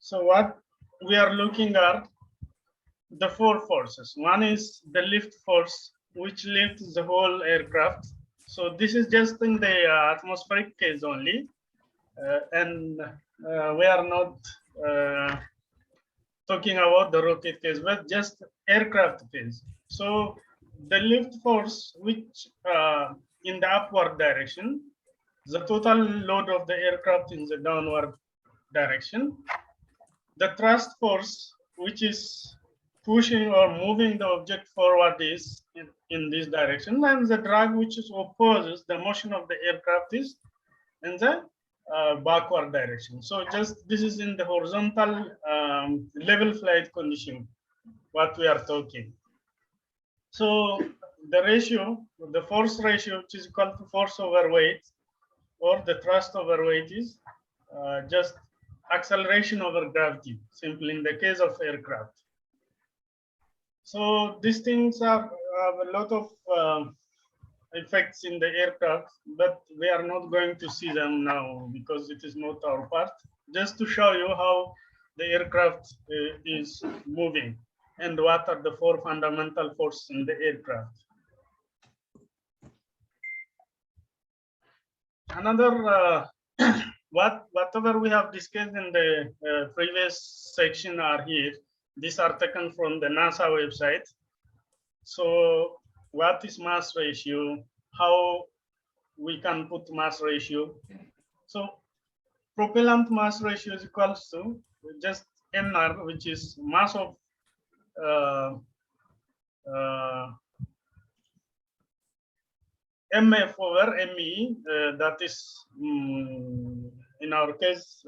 So what we are looking at the four forces. One is the lift force, which lifts the whole aircraft. So this is just in the atmospheric case only, and we are not talking about the rocket case, but just aircraft case. So the lift force, which in the upward direction, the total load of the aircraft in the downward direction. The thrust force, which is pushing or moving the object forward, is in this direction, and the drag, which is opposes the motion of the aircraft, is in the backward direction. So just this is in the horizontal level flight condition, what we are talking. So the ratio, the force ratio, which is equal to force over weight, or the thrust over weight, is just acceleration over gravity, simply in the case of aircraft. So these things have a lot of effects in the aircraft, but we are not going to see them now because it is not our part. Just to show you how the aircraft is moving and what are the four fundamental forces in the aircraft. Another whatever we have discussed in the previous section are here. These are taken from the NASA website. So what is mass ratio? How we can put mass ratio? So propellant mass ratio is equals to just mr, which is mass of mf over me, that is in our case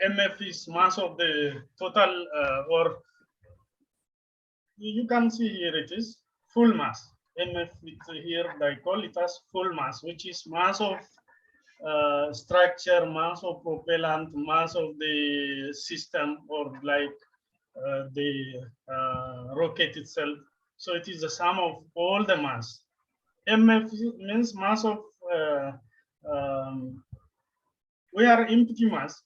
mf is mass of the total, or you can see here it is full mass. mf here I call it as full mass, which is mass of structure, mass of propellant, mass of the system, or like the rocket itself. So it is the sum of all the mass. mf means mass of we are empty mass.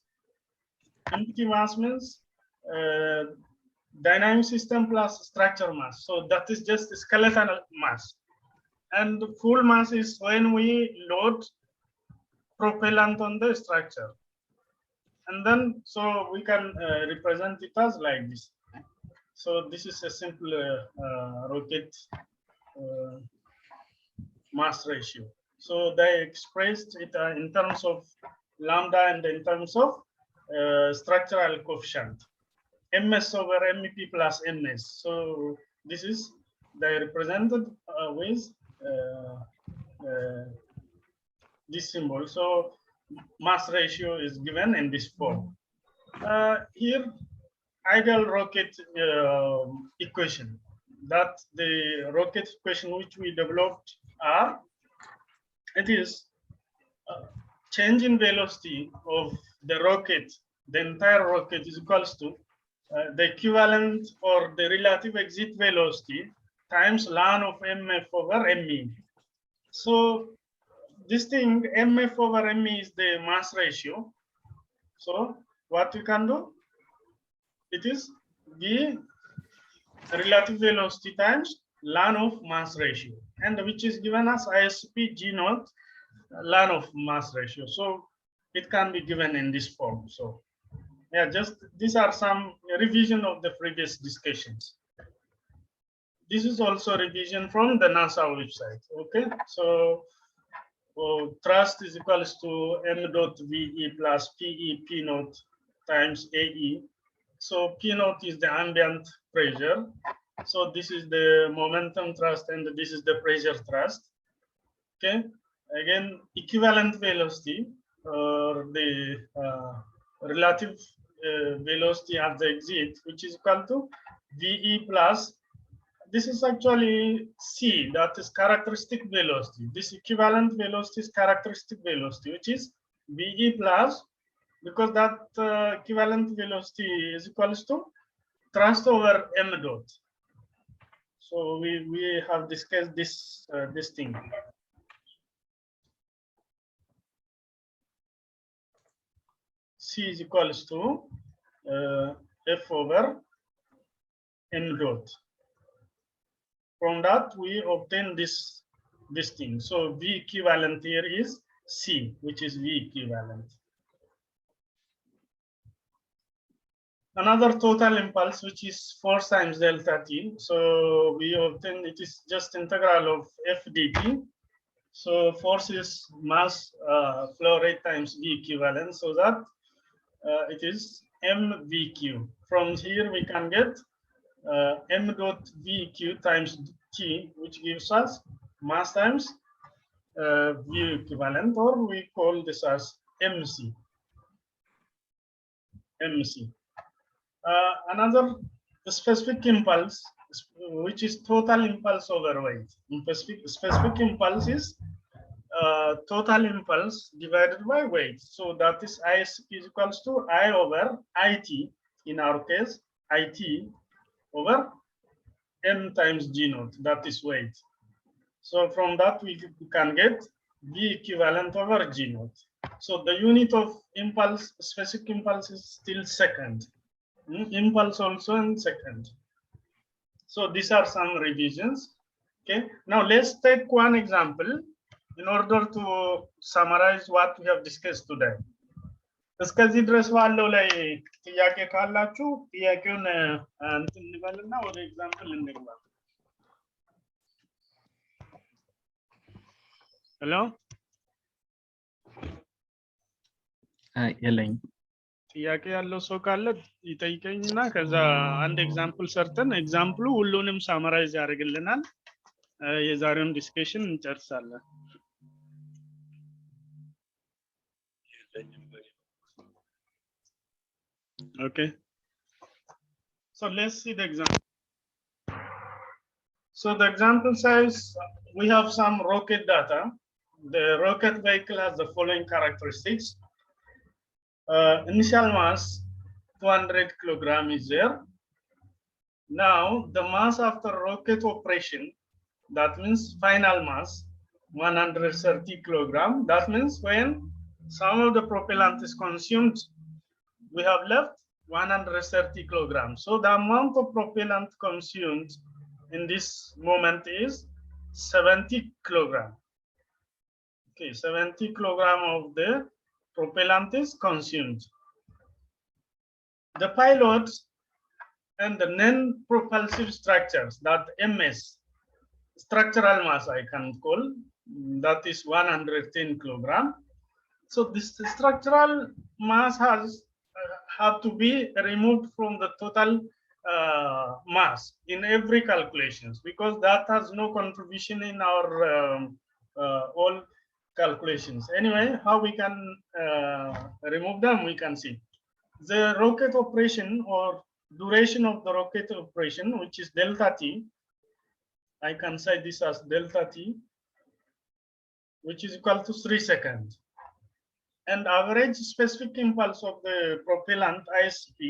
Empty mass means dynamic system plus structure mass. So that is just skeletal mass. And full mass is when we load propellant on the structure. And then, so we can represent it as like this. So this is a simple rocket mass ratio. So they expressed it in terms of lambda and in terms of structural coefficient, ms over mep plus ms. So this is they represented with this symbol. So mass ratio is given in this form. Here, ideal rocket equation, that the rocket equation which we developed are, it is change in velocity of the rocket, the entire rocket is equals to the equivalent or the relative exit velocity times ln of mf over me. So this thing mf over me is the mass ratio. So what we can do, it is the relative velocity times ln of mass ratio, and which is given as ISP G naught ln of mass ratio. So it can be given in this form. So yeah, just these are some revision of the previous discussions. This is also revision from the NASA website. Okay, so thrust is equals to m dot VE plus PE P naught times AE. So P naught is the ambient pressure. So this is the momentum thrust and this is the pressure thrust. Okay, again, equivalent velocity or the relative velocity at the exit, which is equal to VE plus, this is actually C, that is characteristic velocity. This equivalent velocity is characteristic velocity, which is VE plus, because that equivalent velocity is equals to thrust over m dot. So we have discussed this this thing. C is equals to F over M dot. From that, we obtain this thing. So V equivalent here is C, which is V equivalent. Another total impulse, which is force times delta T. So we obtain, it is just integral of F dt. So force is mass flow rate times V equivalent, so that it is mVq. From here we can get m dot VQ times T, which gives us mass times V equivalent, or we call this as MC. Another specific impulse, which is total impulse over weight. Specific impulse is total impulse divided by weight. So that is ISP is equals to I over IT, in our case, IT over M times G naught, that is weight. So from that we can get V equivalent over G naught. So the unit of impulse, specific impulse, is still second. Impulse also in second. So these are some revisions. Okay, now let's take one example in order to summarize what we have discussed today. እስከዚህ ድረስ ባለው ላይ ጥያቄ ካላችሁ ጥያቄውን እንትን እንበልና ወደ ኤግዛምፕል እንግባ። ሄሎ የለኝ። ጥያቄ ያለው ሰው ካለ ይጠይቀኝና ከዛ አንድ ኤግዛምፕል ሰርተን ኤግዛምፕሉ ሁሉንም ሳመራይዝ ያደርግልናል። የዛሬውን ዲስከሽን እንጨርሳለን። Okay, so let's see the example. So the example says we have some rocket data. The rocket vehicle has the following characteristics. Initial mass 200 kilogram is there. Now the mass after rocket operation, that means final mass 130 kilogram. That means when some of the propellant is consumed, we have left 130 kilograms. So the amount of propellant consumed in this moment is 70 kilogram. Okay, 70 kilogram of the propellant is consumed. The pilot and the non-propulsive structures, that MS, structural mass I can call, that is 110 kilogram. So this structural mass have to be removed from the total mass in every calculations, because that has no contribution in our all calculations. Anyway, how we can remove them, we can see. The rocket operation or duration of the rocket operation, which is delta T, I can say this as delta T, which is equal to 3 seconds. And average specific impulse of the propellant ISP,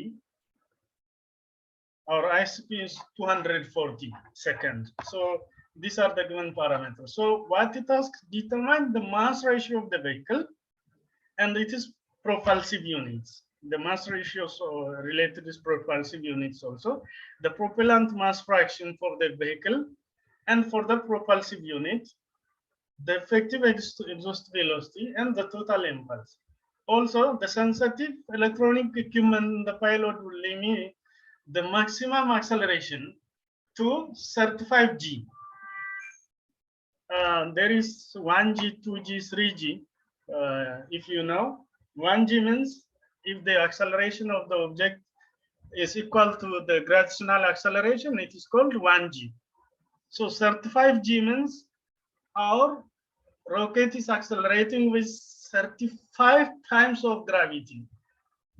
our ISP is 240 seconds. So these are the given parameters. So what it has determined the mass ratio of the vehicle, and it is propulsive units. The mass ratios related is propulsive units also. The propellant mass fraction for the vehicle, and for the propulsive unit, the effective exhaust velocity, and the total impulse. Also, the sensitive electronic equipment, the pilot will limit the maximum acceleration to 35G. There is 1G, 2G, 3G. If you know, 1G means if the acceleration of the object is equal to the gravitational acceleration, it is called 1G. So 35G means our rocket is accelerating with 35 times of gravity,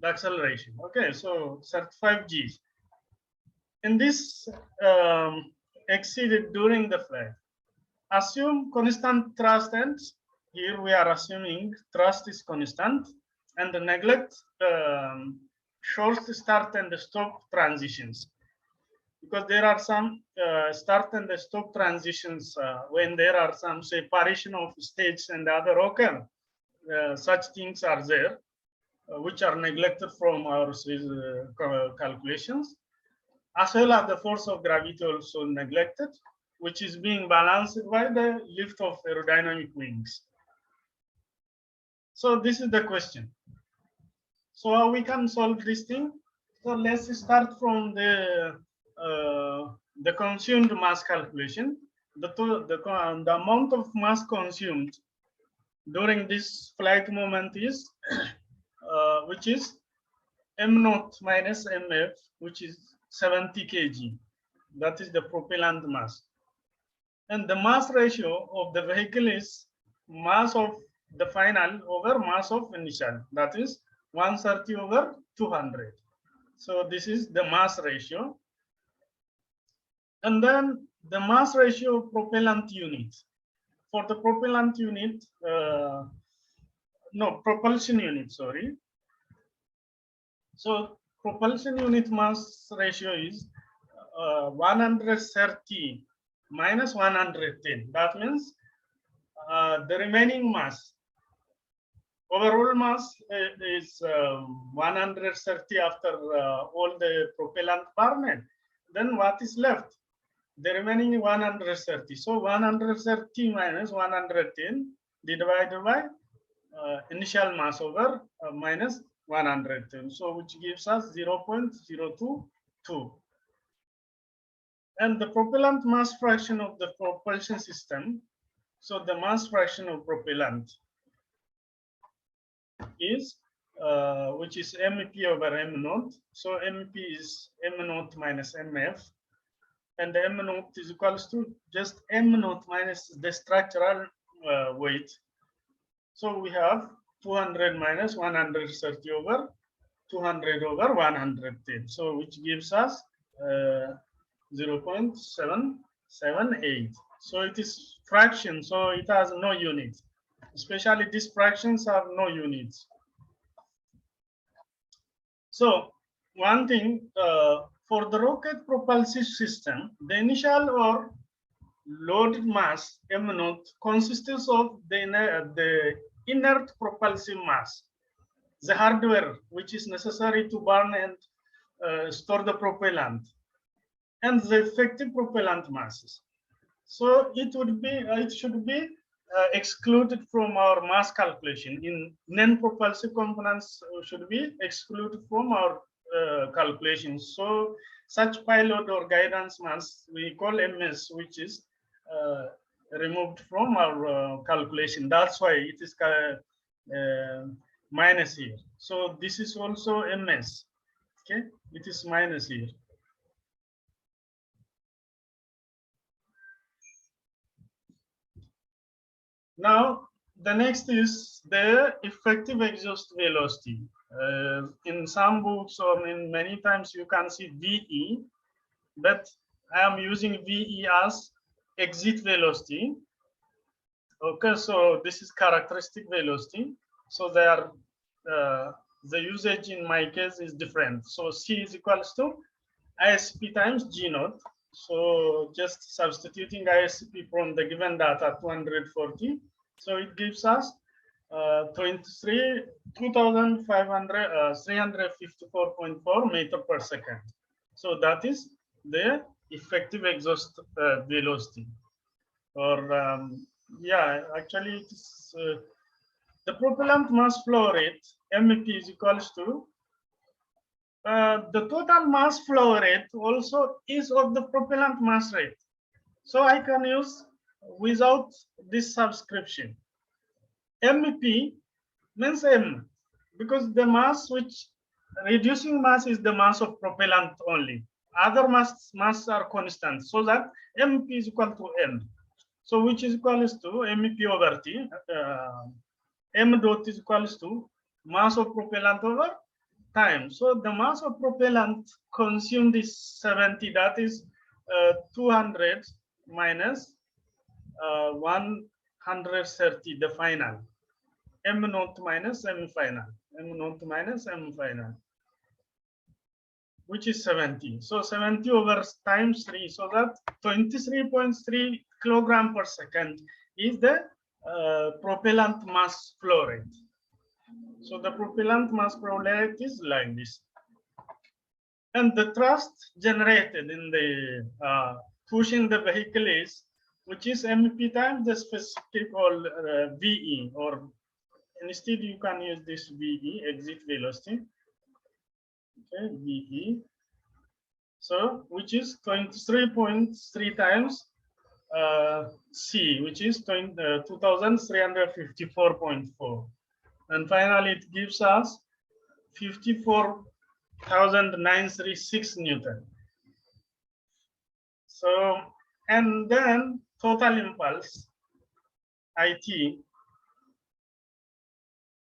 the acceleration. Okay, so 35 Gs. In this exceeded during the flight. Assume constant thrust, and here we are assuming thrust is constant, and neglect short start and stop transitions. Because there are some start and stop transitions when there are some separation of stages and other occur. Such things are there. which are neglected from our calculations, as well as the force of gravity also neglected, which is being balanced by the lift of aerodynamic wings. So this is the question. So how we can solve this thing? So let's start from the consumed mass calculation. The amount of mass consumed during this flight moment is which is m0 minus mf, which is 70 kg. That is the propellant mass. And the mass ratio of the vehicle is mass of the final over mass of initial. That is 130 over 200. So this is the mass ratio. And then the mass ratio of propellant unit. For the propellant unit, propulsion unit, sorry. So propulsion unit mass ratio is 130 minus 110. That means the remaining mass, overall mass is 130 after all the propellant burned. Then what is left? The remaining 130. So 130 minus 110 divided by initial mass over minus 110. So which gives us 0.022. And the propellant mass fraction of the propulsion system. So the mass fraction of propellant is which is MP over M0. So MP is M0 minus MF. And the M0 is equals to just M0 minus the structural weight. So we have 200 minus 130 over 200 over 110. So which gives us 0.778. So it is fraction, so it has no unit. Especially these fractions have no units. So one thing, for the rocket propulsive system, the initial or loaded mass M0 consists of the inert propulsive mass, the hardware which is necessary to burn and store the propellant, and the effective propellant masses. So it should be excluded from our mass calculation. In non-propulsive components should be excluded from our calculations. So such payload or guidance mass we call MS, which is removed from our calculation. That's why it is minus here. So this is also MS. Okay, it is minus here. Now, the next is the effective exhaust velocity. In some books or in many times you can see VE, but I am using VE as exit velocity. Okay, so this is characteristic velocity. So they are, the usage in my case is different. So C is equals to ISP times G naught. So just substituting ISP from the given data 240. So it gives us 354.4 meter per second. So that is the effective exhaust velocity. Or yeah, actually it is the propellant mass flow rate MEP is equals to the total mass flow rate also is of the propellant mass rate. So I can use without this subscription. MEP means M, because the mass which reducing mass is the mass of propellant only. Other mass are constant, so that MEP is equal to M. So which is equals to MEP over T. M dot is equals to mass of propellant over time. So the mass of propellant consumed is 70. That is 200 minus 130, the final. M naught minus M final. M naught minus M final, which is 70. So 70 over times 3. So that 23.3 kilogram per second is the propellant mass flow rate. So the propellant mass probability is like this. And the thrust generated in the pushing the vehicle is, which is MP times the specific or VE, or instead you can use this VE, exit velocity. Okay, VE. So which is 23.3 times C, which is 2354.4. And finally, it gives us 54,936 Newton. So, and then total impulse, IT,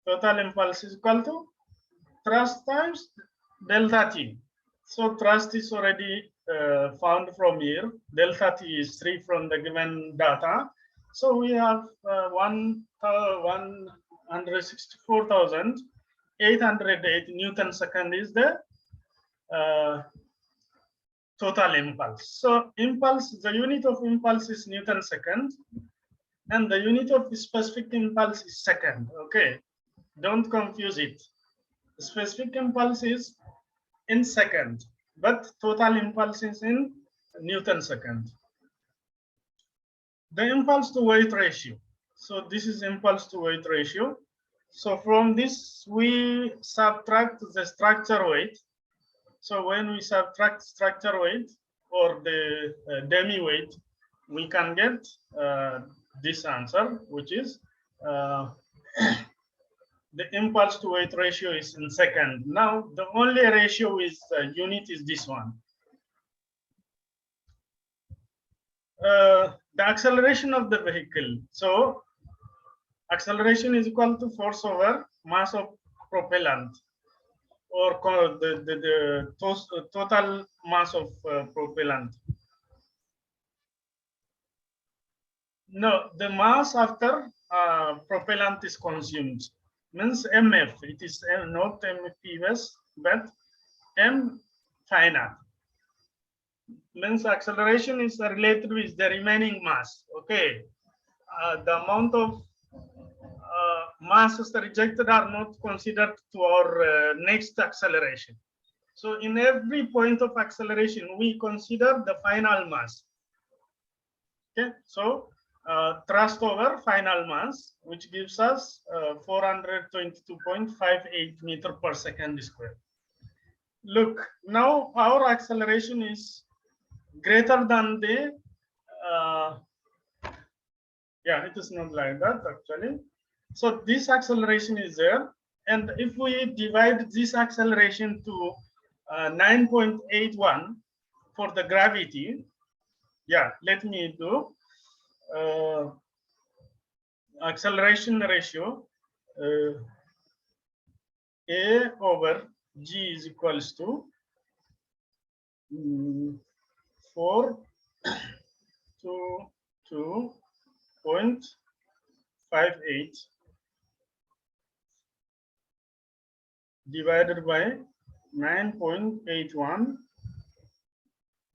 total impulse is equal to thrust times delta T. So thrust is already found from here. Delta T is 3 from the given data. So we have 164,808 Newton second is the total impulse. So impulse, the unit of impulse is Newton second, and the unit of specific impulse is second. Okay, don't confuse it. The specific impulse is in second, but total impulse is in Newton second. The impulse to weight ratio. So this is impulse to weight ratio. So from this, we subtract the structure weight. So when we subtract structure weight or the demi weight, we can get this answer, which is the impulse to weight ratio is in second. Now, the only ratio is unit is this one. The acceleration of the vehicle. So acceleration is equal to force over mass of propellant, or the total mass of propellant. No, the mass after propellant is consumed means MF. It is not MPS, but M final. Means acceleration is related with the remaining mass. Okay, the amount of masses rejected are not considered to our next acceleration. So in every point of acceleration, we consider the final mass. Okay, so thrust over final mass, which gives us 422.58 meter per second square. Look, now our acceleration is greater than the, yeah, it is not like that actually. So this acceleration is there. And if we divide this acceleration to 9.81 for the gravity, yeah, let me do acceleration ratio. A over G is equals to 422.58 divided by 9.81.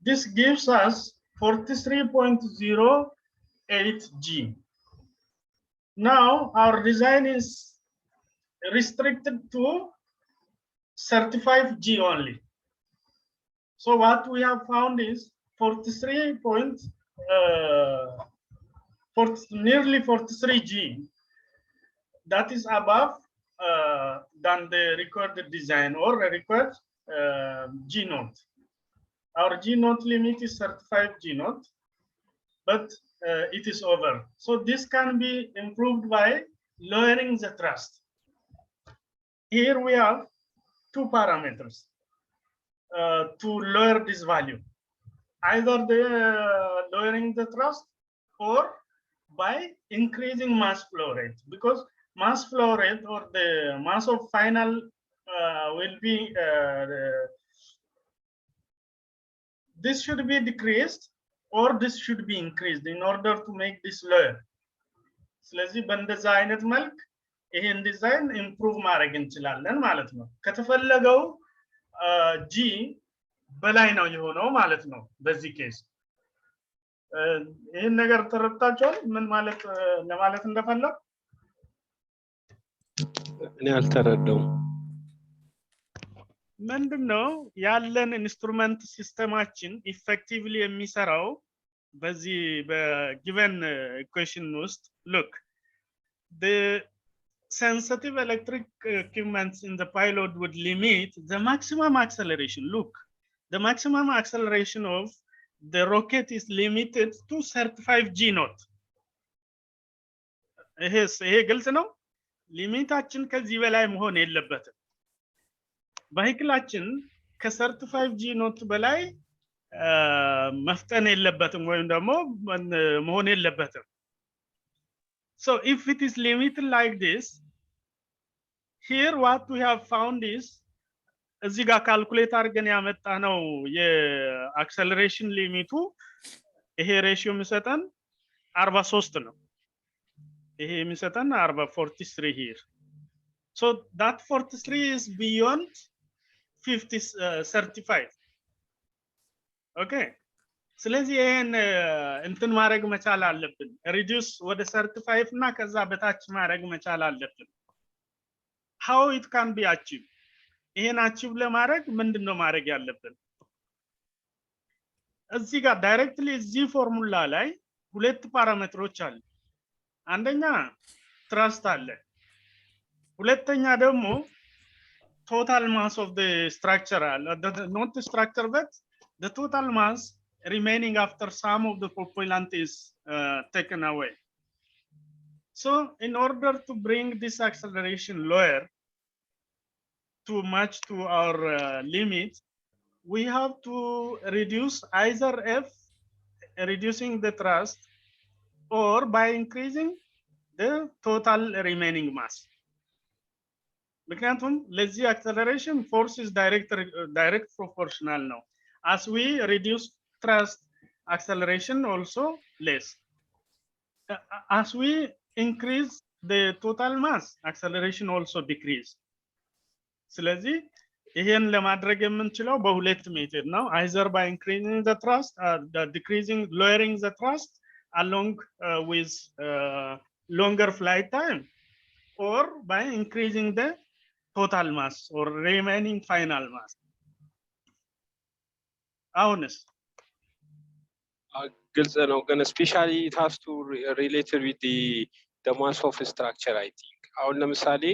This gives us 43.08 G. Now our design is restricted to 35 G only. So what we have found is nearly 43 G. That is above than the recorded design or required G naught. Our G naught limit is 35 G naught, but it is over. So this can be improved by lowering the thrust. Here we have two parameters to lower this value, either the lowering the thrust or by increasing mass flow rate, because mass flow rate or the mass of final will be this should be decreased or this should be increased in order to make this lower. ስለዚህ በእንደዛ አይነት መልክ ይሄን ዲዛይን ኢምፕሩቭ ማድረግ እንችላለን ማለት ነው። ከተፈለገው ጂ በላይ ነው የሆነው ማለት ነው። በዚህ ኬስ ይሄን ነገር ተረድታችኋል ምን ማለት ለማለት እንደፈለኩ? እኔ አልተረዳውም። ምንድነው ያለን ኢንስትሩመንት ሲስተማችን ኢፌክቲቭሊ የሚሰራው በዚህ በጊቨን ኢኩዌሽን ውስጥ look the sensitive electric equipments in the payload would limit the maximum acceleration. Look, the maximum acceleration of the rocket is limited to 35 g knot. ይሄ ግልጽ ነው። ሊሚታችን ከዚህ በላይ መሆን የለበትም። ቫይክላችን ከ35 ጂ ኖት በላይ መፍጠን የለበትም ወይም ደግሞ መሆን የለበትም። So if it is limited like this, here what we have found is እዚህ ጋር ካልኩሌት አድርገን ያመጣነው የአክሰለሬሽን ሊሚቱ ይሄ ሬሽዮ የሚሰጠን 43 ነው። ይሄ የሚሰጠን 43 here. So that 43 is beyond 35. Okay. ስለዚህ ይሄን እንትን ማድረግ መቻል አለብን። ሪዲዩስ ወደ 35 እና ከዛ በታች ማድረግ መቻል አለብን። How it can be achieved? ይሄን አቺቭ ለማድረግ ምንድነው ማድረግ ያለብን? እዚህ ጋር ዳይሬክትሊ እዚህ ፎርሙላ ላይ ሁለት ፓራሜትሮች አሉ። አንደኛ ትራስት አለ። ሁለተኛ ደግሞ total mass of the structure, not the structure but the total mass remaining after some of the propellant is taken away. So in order to bring this acceleration lower to match to our limit, we have to reduce either F, reducing the thrust, or by increasing the total remaining mass. ምክንያቱም ለዚህ acceleration force is direct proportional now. As we reduce thrust, acceleration also less. As we increase the total mass, acceleration also decrease. ስለዚህ ይሄን ለማድረግ የምንችለው በሁለት ሜተድ ነው። either by increasing the thrust, lowering the thrust along with longer flight time, or by increasing the total mass or remaining final mass. አሁንስ ግልጽ ነው ግን especially it has to related with the mass of structure I think. አሁን ለምሳሌ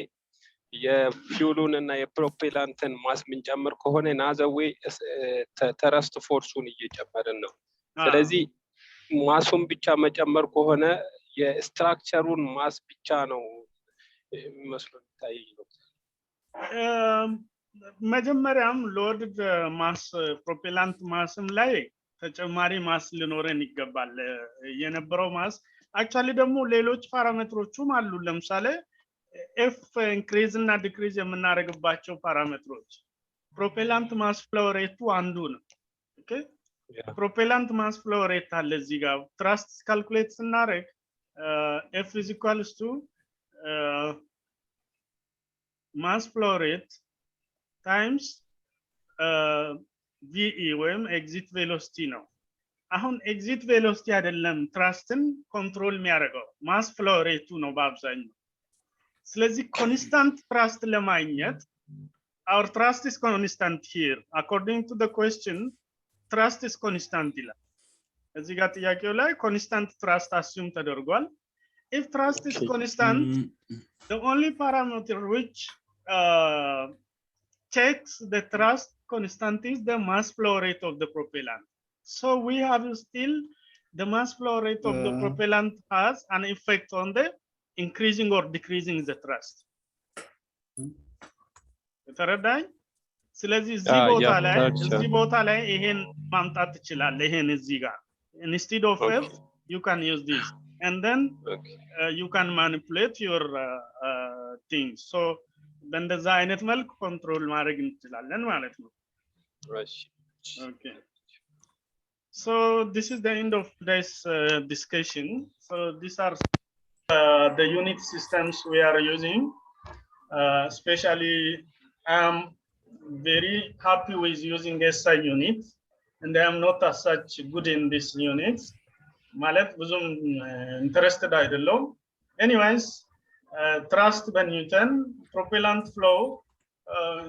የፊውሉን እና የፕሮፔላንትን ማስ ምንጨምር ከሆነ ናዘዌ ተረስት ፎርሱን እየጨመርን ነው። ስለዚህ ማሱን ብቻ መጨመር ከሆነ የስትራክቸሩን ማስ ብቻ ነው መስሎኝ ታይለው። መጀመሪያም ሎድድ ማስ ፕሮፔላንት ማስም ላይ ተጨማሪ ማስ ሊኖረን ይገባል። የነበረው ማስ አክቹአሊ ደግሞ ሌሎች ፓራሜትሮችም አሉ። ለምሳሌ ኤፍ ኢንክሪዝ እና ዲክሪዝ የምናደርግባቸው ፓራሜትሮች ፕሮፔላንት ማስ ፍሎ ሬቱ አንዱ ነው። ኦኬ ፕሮፔላንት ማስ ፍሎ ሬት አለ እዚህ ጋር ትራስት ካልኩሌት ስናደርግ ኤፍ ኢዝ ኢኳልስ ቱ mass flow rate times VE ወይም exit velocity ነው። አሁን exit velocity አይደለም ትራስትን ኮንትሮል የሚያደርገው mass flow rate ነው በአብዛኛው። ስለዚህ constant thrust ለማግኘት our thrust is constant here according to the question thrust is constant ይላል። እዚህ ጋር ጥያቄው ላይ constant thrust assume ተደርጓል። if thrust is constant, the only parameter which checks the thrust constant is the mass flow rate of the propellant. So we have still the mass flow rate of the propellant has an effect on the increasing or decreasing the thrust. ተረዳኝ? ስለዚህ እዚህ ቦታ ላይ ይሄን ማምጣት ትችላለህ። ይሄን እዚህ ጋር instead of F you can use this and then you can manipulate your things. So በእንደዛ አይነት መልክ ኮንትሮል ማድረግ እንችላለን ማለት ነው። Okay. So this is the end of this discussion. So these are the unit systems we are using. Especially I'm very happy with using SI unit, and I am not as such good in this units. ማለት ብዙም interested አይደለም. Anyways, thrust በኒውተን propellant flow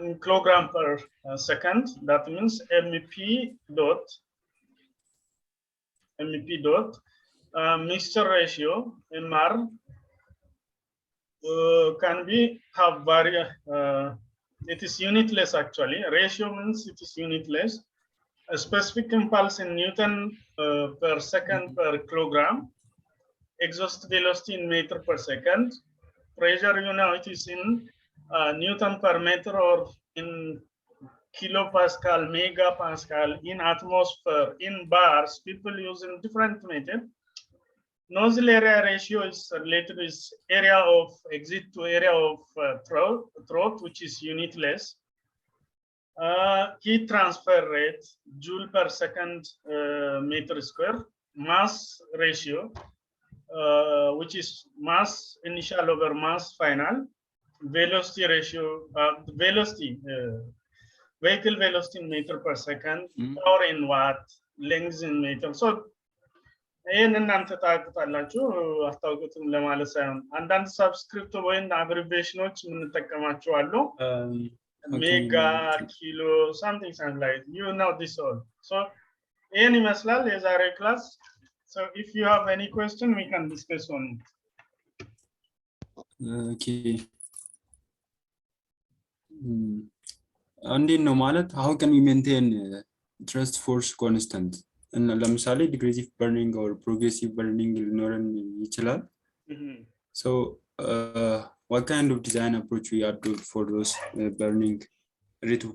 in kilogram per second. That means MEP dot mixture ratio MR can be have various. It is unitless actually. Ratio means it is unitless. A specific impulse in Newton per second per kilogram. Exhaust velocity in meter per second. Pressure, you know, it is in Newton per meter or in kilopascal, megapascal, in atmosphere, in bars. People use in different method. Nozzle area ratio is related with area of exit to area of throat, which is unitless. Heat transfer rate, joule per second meter square. Mass ratio, which is mass initial over mass final. Velocity ratio, vehicle velocity in meter per second, power in watt, length in meter. So ይህን እናንተ ታውቁታላችሁ አስታውቁትም ለማለት ሳይሆን አንዳንድ ሰብስክሪፕት ወይም አብሪቬሽኖች የምንጠቀማቸው አሉ ሜጋ ኪሎ something like you know this all. So ይህን ይመስላል የዛሬ ክላስ. So if you have any question we can discuss on it. Okay. እንዴት ነው ማለት how can we maintain thrust force constant? And ለምሳሌ degressive burning or progressive burning ሊኖረን ይችላል. So what kind of design approach we adopt for those burning rate of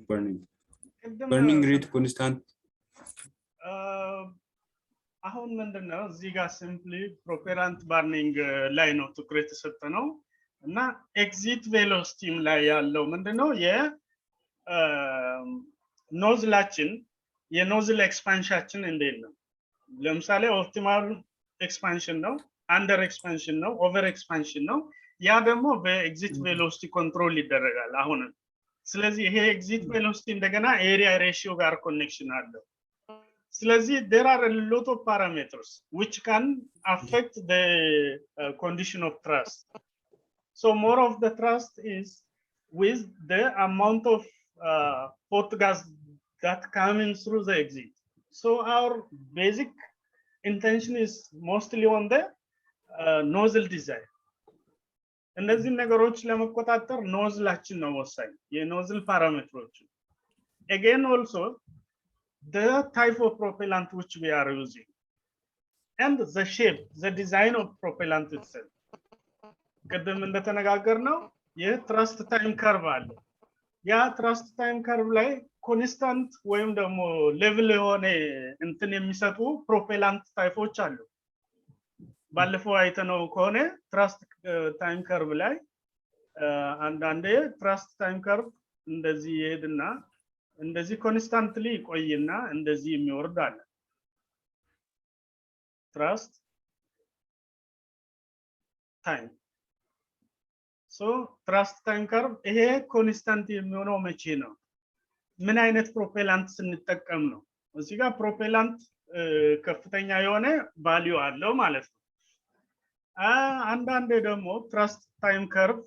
burning rate constant? አሁን ምንድነው እዚህ ጋር simply propellant burning ላይ ነው ትኩረት የሰጠነው እና exit velocity ላይ ያለው ምንድነው የኖዝላችን የኖዝል ኤክስፓንሽን እንዴት ነው ለምሳሌ ኦፕቲማል ኤክስፓንሽን ነው አንደር ኤክስፓንሽን ነው ኦቨር ኤክስፓንሽን ነው ያ ደግሞ በኤግዚት ቬሎሲቲ ኮንትሮል ይደረጋል አሁን ስለዚህ ይሄ ኤግዚት ቬሎሲቲ እንደገና ኤሪያ ሬሺዮ ጋር ኮኔክሽን አለው ስለዚህ there are a lot of parameters which can affect the condition of thrust. So more of the thrust is with the amount of hot gas that coming through the exit. So our basic intention is mostly on the nozzle design. እነዚህ ነገሮች ለመቆጣጠር ኖዝላችን ነው ወሳኝ የኖዝል ፓራሜትሮች. Again also the type of propellant which we are using and the shape, the design of propellant itself. ቀደም እንደተነጋገርነው የትረስት ታይም ከርቭ አለ ያ ትረስት ታይም ከርቭ ላይ ኮንስታንት ወይም ደግሞ ሌቭል የሆነ እንትን የሚሰጡ ፕሮፔላንት ታይፖች አሉ ባለፈው አይተነው ከሆነ ትረስት ታይም ከርቭ ላይ አንዳንዴ ትረስት ታይም ከርቭ እንደዚህ ይሄድና እንደዚህ ኮንስታንትሊ ይቆይና እንደዚህ የሚወርድ አለ ትረስት ታይም ሶ ትረስት ታይም ከርቭ ይሄ ኮንስታንት የሚሆነው መቼ ነው ምን አይነት ፕሮፔላንት ስንጠቀም ነው እዚህ ጋር ፕሮፔላንት ከፍተኛ የሆነ ቫልዩ አለው ማለት ነው አንዳንዴ ደግሞ ትረስት ታይም ከርቭ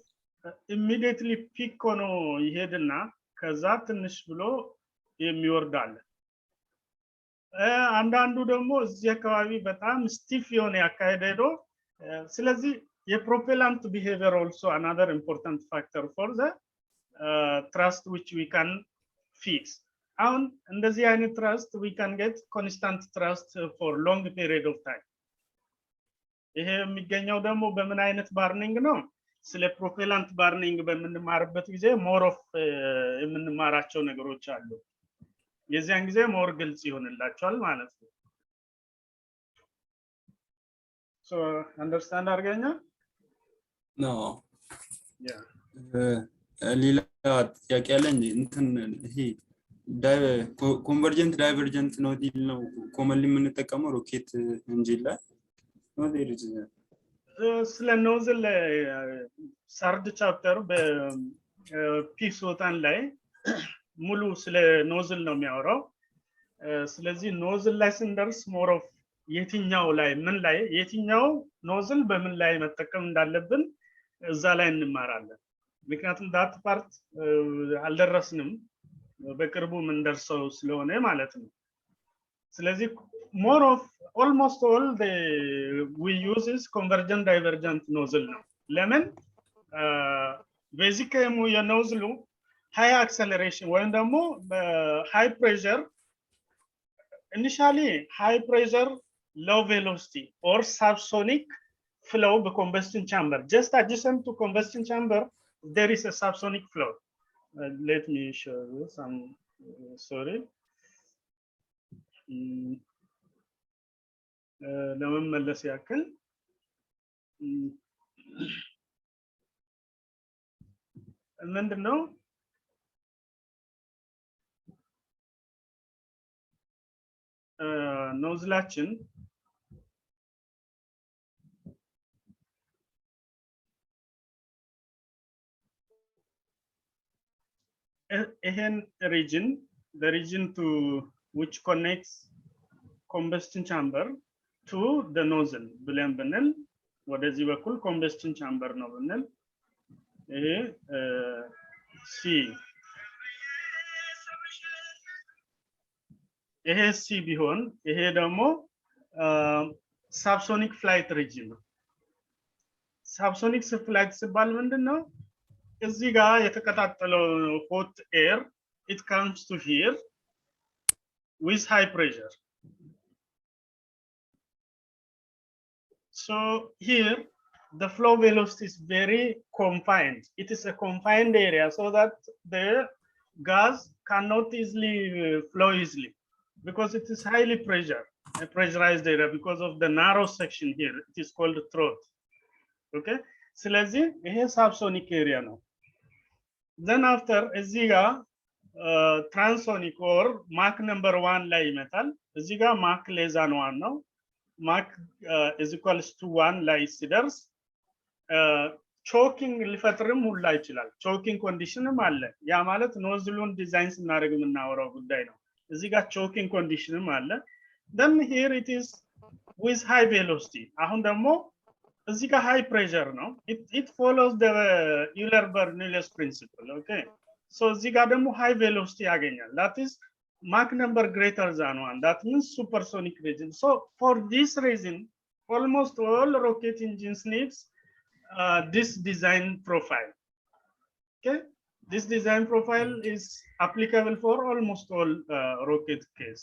ኢሚዲየትሊ ፒክ ሆኖ ይሄድና ከዛ ትንሽ ብሎ የሚወርድ አለ አንዳንዱ ደግሞ እዚህ አካባቢ በጣም ስቲፍ የሆነ ያካሄደ ሄዶ ስለዚህ የፕሮፔላንት behavior also another important factor for the thrust which we can fix. And እንደዚህ አይነት thrust we can get constant thrust for long period of time. ይሄ የሚገኘው ደግሞ በምን አይነት ባርኒንግ ነው ስለ ፕሮፔላንት ባርኒንግ በምንማርበት ጊዜ more of የምንማራቸው ነገሮች አሉ የዚያን ጊዜ more ግልጽ ይሆንላችኋል ማለት ነው so understand አርገኛ No. Yeah. ሌላ ጥያቄ ያለኝ እንትን ይሄ ኮንቨርጀንት ዳይቨርጀንት ነው ዲል ነው ኮመንሊ የምንጠቀመው ሮኬት እንጂን ላይ ነው ዴሪዝ ስለ ኖዝል ሰርድ ቻፕተር በፒሶታን ላይ ሙሉ ስለ ኖዝል ነው የሚያወራው ስለዚህ ኖዝል ላይ ስንደርስ ሞር ኦፍ የትኛው ላይ ምን ላይ የትኛው ኖዝል በምን ላይ መጠቀም እንዳለብን እዛ ላይ እንማራለን ምክንያቱም that part አልደረስንም በቅርቡ ምን ደርሰው ስለሆነ ማለት ነው ስለዚህ more of almost all we use is convergent divergent nozzle ነው ለምን basically የኖዝሉ high acceleration ወይም ደግሞ high pressure initially high pressure low velocity or subsonic flow the combustion chamber just adjacent to combustion chamber there is a subsonic flow let me show you some sorry ለመመለስ ያክል ምንድነው ኖዝላችን ይሄን region the region to which connects combustion chamber to the nozzle ብለን ብንል ወደዚህ በኩል combustion chamber ነው ብንል ይሄ C ይሄ C ቢሆን ይሄ ደግሞ subsonic flight region ነው subsonic flight ሲባል ምንድነው እዚህ ጋር የተቀጣጠለው hot air it comes to here with high pressure so here the flow velocity is very confined it is a confined area so that the gas cannot easily flow easily because it is highly pressurized area because of the narrow section here it is called throat okay ስለዚህ ይሄ subsonic area ነው then after እዚህ ጋር transonic or Mach number 1 ላይ ይመጣል እዚህ ጋር Mach less than 1 ነው Mach is equals to 1 ላይ ሲደርስ choking ሊፈጥርም ሁላ ይችላል choking conditionም አለ ያ ማለት ኖዝሉን ዲዛይን ስናደርግ የምናወራው ጉዳይ ነው እዚህ ጋር choking conditionም አለ then here it is with high velocity አሁን ደግሞ እዚህ ጋር high pressure ነው it follows the Euler-Bernoulli's principle okay so እዚህ ጋር ደግሞ high velocity ያገኛል that is Mach number greater than 1 that means supersonic region so for this reason almost all rocket engines needs this design profile okay this design profile is applicable for almost all rocket case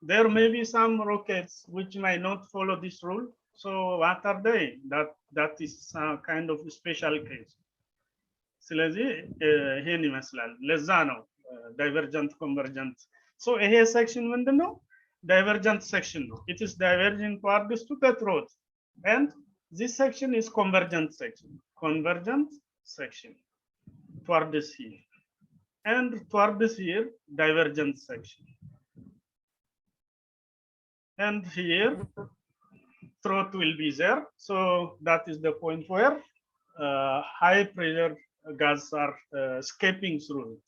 there may be some rockets which might not follow this rule so what are they that is a kind of special case ስለዚህ ይሄን ይመስላል ለዛ ነው divergent convergent so ይሄ section ምንድነው divergent section ነው it is diverging towards to the throat and this section is convergent section towards here and towards here divergent section and here throat will be there so that is the point where high pressure gases are escaping through it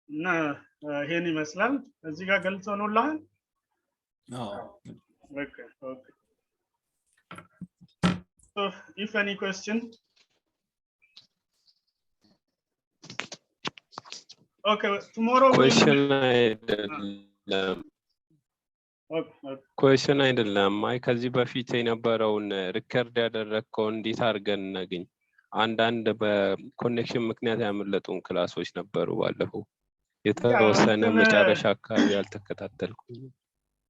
እና ይሄን ይመስላል እዚህ ጋር ገልጾ ነው ላል okay so if any question okay tomorrow question አይደለም question አይደለም ማይ ከዚህ በፊት የነበረውን ሪከርድ ያደረግከው እንዴት አድርገን እናገኝ አንዳንድ በኮኔክሽን ምክንያት ያመለጡን ክላሶች ነበሩ ባለፈው የተወሰነ መጨረሻ አካባቢ ያልተከታተልኩኝ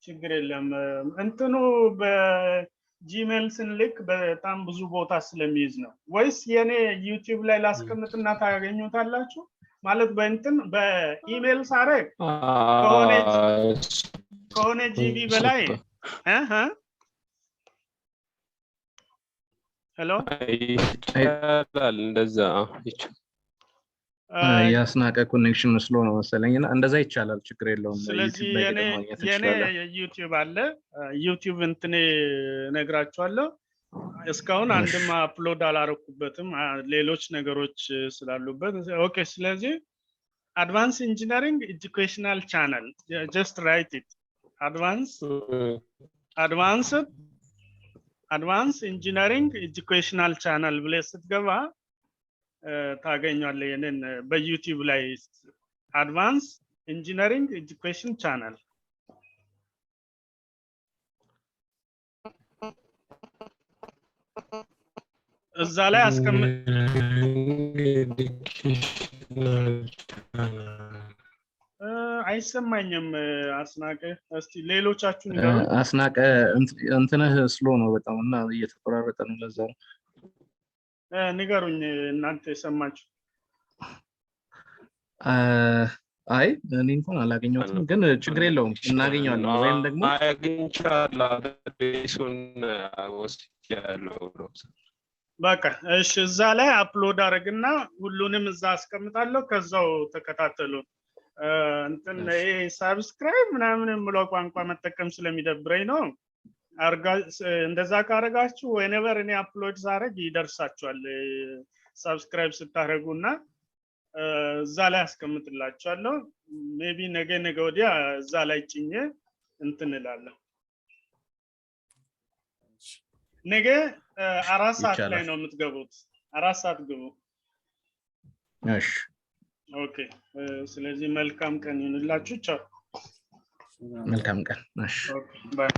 ችግር የለም እንትኑ በጂሜል ስንልክ በጣም ብዙ ቦታ ስለሚይዝ ነው ወይስ የኔ ዩቲዩብ ላይ ላስቀምጥና ታገኙታላችሁ ማለት በእንትን በኢሜል ሳረግ ከሆነ ጂቢ በላይ ሄሎ ይቻላል እንደዛ ያስናቀ ኮኔክሽን መስሎ ነው መሰለኝና እንደዛ ይቻላል ችግር የለውም ስለዚህ የኔ ዩቲዩብ አለ ዩቲዩብ እንትኔ ነግራችኋለሁ እስካሁን አንድም አፕሎድ አላረኩበትም ሌሎች ነገሮች ስላሉበት ኦኬ ስለዚህ advanced engineering educational channel just write it advanced engineering educational channel ብለህ ስትገባ ታገኛለህ የነን በዩቲዩብ ላይ አድቫንስ ኢንጂነሪንግ ኤጁኬሽን ቻናል እዛ ላይ አስቀምጥ አይሰማኝም አስናቀ እስቲ ሌሎቻችሁ ንገሩ አስናቀ እንትነህ ስሎ ነው በጣም እና እየተቆራረጠ ነው ለዛ ነው ንገሩኝ እናንተ የሰማችሁ አይ እኔ እንኳን አላገኘሁትም ግን ችግር የለውም እናገኘዋለን ወይም ደግሞ አግኝቻለሁ አድሬሱን ወስጃለሁ በቃ እሺ እዛ ላይ አፕሎድ አድርግና ሁሉንም እዛ አስቀምጣለሁ ከዛው ተከታተሉ እንትን ሰብስክራይብ ምናምን ብሎ ቋንቋ መጠቀም ስለሚደብረኝ ነው እንደዛ ካረጋችሁ whenever እኔ አፕሎድ ሳረግ ይደርሳችኋል ሰብስክራይብ ስታረጉና እዛ ላይ አስቀምጥላችኋለሁ ሜቢ ነገ ወዲያ እዛ ላይ ጭኜ እንትን እላለሁ ነገ 4 ሰዓት ላይ ነው የምትገቡት 4 ሰዓት ግቡ እሺ ኦኬ ስለዚህ መልካም ቀን ይሁንላችሁ ቻው መልካም ቀን እሺ ኦኬ ባይ